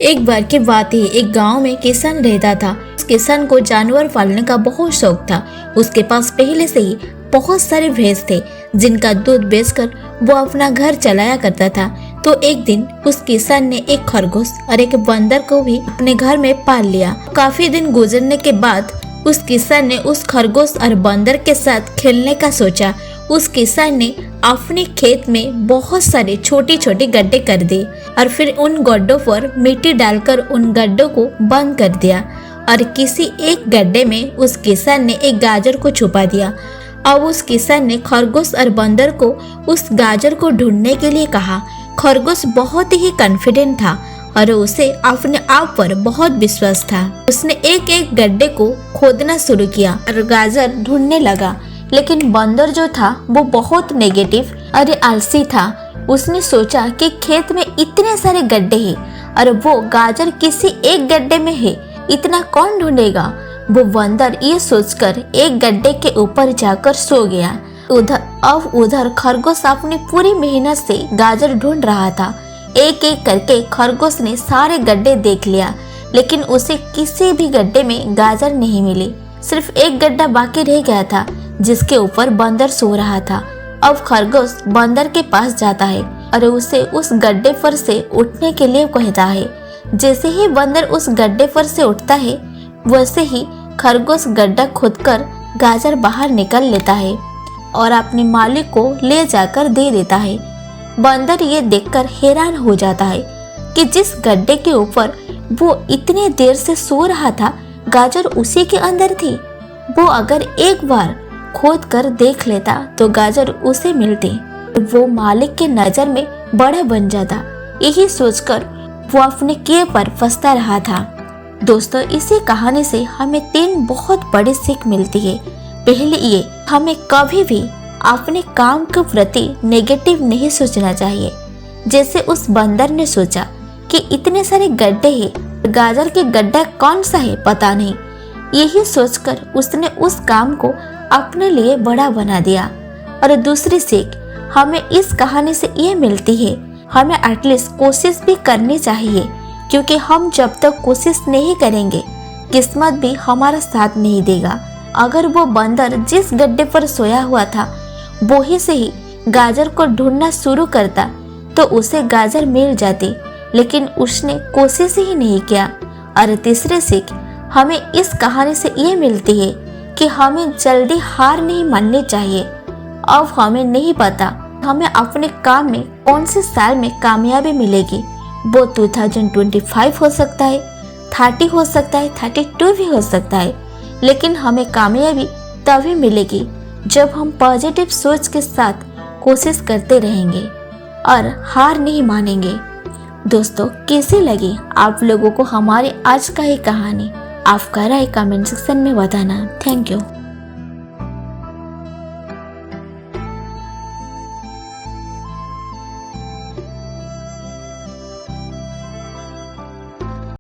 एक बार की बात है, एक गांव में किसान रहता था। उस किसान को जानवर पालने का बहुत शौक था। उसके पास पहले से ही बहुत सारे भैंस थे, जिनका दूध बेचकर वो अपना घर चलाया करता था। तो एक दिन उस किसान ने एक खरगोश और एक बंदर को भी अपने घर में पाल लिया। काफी दिन गुजरने के बाद उस किसान ने उस खरगोश और बंदर के साथ खेलने का सोचा। उस किसान ने अपने खेत में बहुत सारे छोटे छोटे गड्ढे कर दिए और फिर उन गड्ढों पर मिट्टी डालकर उन गड्ढों को बंद कर दिया और किसी एक गड्ढे में उस किसान ने एक गाजर को छुपा दिया। अब उस किसान ने खरगोश और बंदर को उस गाजर को ढूंढने के लिए कहा। खरगोश बहुत ही कॉन्फिडेंट था और उसे अपने आप पर बहुत विश्वास था। उसने एक एक गड्ढे को खोदना शुरू किया और गाजर ढूंढने लगा। लेकिन बंदर जो था वो बहुत नेगेटिव और आलसी था। उसने सोचा कि खेत में इतने सारे गड्ढे हैं और वो गाजर किसी एक गड्ढे में है, इतना कौन ढूंढेगा। वो बंदर ये सोचकर एक गड्ढे के ऊपर जाकर सो गया। उधर खरगोश अपनी पूरी मेहनत से गाजर ढूंढ रहा था। एक एक करके खरगोश ने सारे गड्ढे देख लिया, लेकिन उसे किसी भी गड्ढे में गाजर नहीं मिली। सिर्फ एक गड्ढा बाकी रह गया था, जिसके ऊपर बंदर सो रहा था। अब खरगोश बंदर के पास जाता है और उसे उस गड्ढे पर से उठने के लिए कहता है। जैसे ही बंदर उस गड्ढे पर से उठता है, वैसे ही खरगोश गड्ढा खोदकर गाजर बाहर निकाल लेता है और अपने मालिक को ले जाकर दे देता है। बंदर ये देखकर हैरान हो जाता है कि जिस गड्ढे के ऊपर वो इतने देर से सो रहा था, गाजर उसी के अंदर थी। वो अगर एक बार खोद कर देख लेता तो गाजर उसे मिलती। वो मालिक के नजर में बड़ा बन जाता। यही सोचकर वो अपने किए पर फंसता रहा था। दोस्तों, इसी कहानी से हमें 3 बहुत बड़ी सीख मिलती है। पहले ये, हमें कभी भी अपने काम के प्रति नेगेटिव नहीं सोचना चाहिए। जैसे उस बंदर ने सोचा कि इतने सारे गड्ढे हैं, गाजर के गड्ढा कौन सा है पता नहीं। यही सोचकर उसने उस काम को अपने लिए बड़ा बना दिया। और दूसरी सीख हमें इस कहानी से ये मिलती है, हमें एटलीस्ट कोशिश भी करनी चाहिए, क्योंकि हम जब तक कोशिश नहीं करेंगे, किस्मत भी हमारा साथ नहीं देगा। अगर वो बंदर जिस गड्ढे पर सोया हुआ था, वहीं से ही गाजर को ढूंढना शुरू करता तो उसे गाजर मिल जाती, लेकिन उसने कोशिश ही नहीं किया। और तीसरी सीख हमें इस कहानी से ये मिलती है कि हमें जल्दी हार नहीं माननी चाहिए। अब हमें नहीं पता हमें अपने काम में कौन से साल में कामयाबी मिलेगी। वो 2025 हो सकता है, 30 हो सकता है, 32 भी हो सकता है, लेकिन हमें कामयाबी तभी मिलेगी जब हम पॉजिटिव सोच के साथ कोशिश करते रहेंगे और हार नहीं मानेंगे। दोस्तों, कैसी लगी आप लोगों को हमारी आज का ये कहानी? आपका राय कमेंट सेक्शन में बताना। Thank you.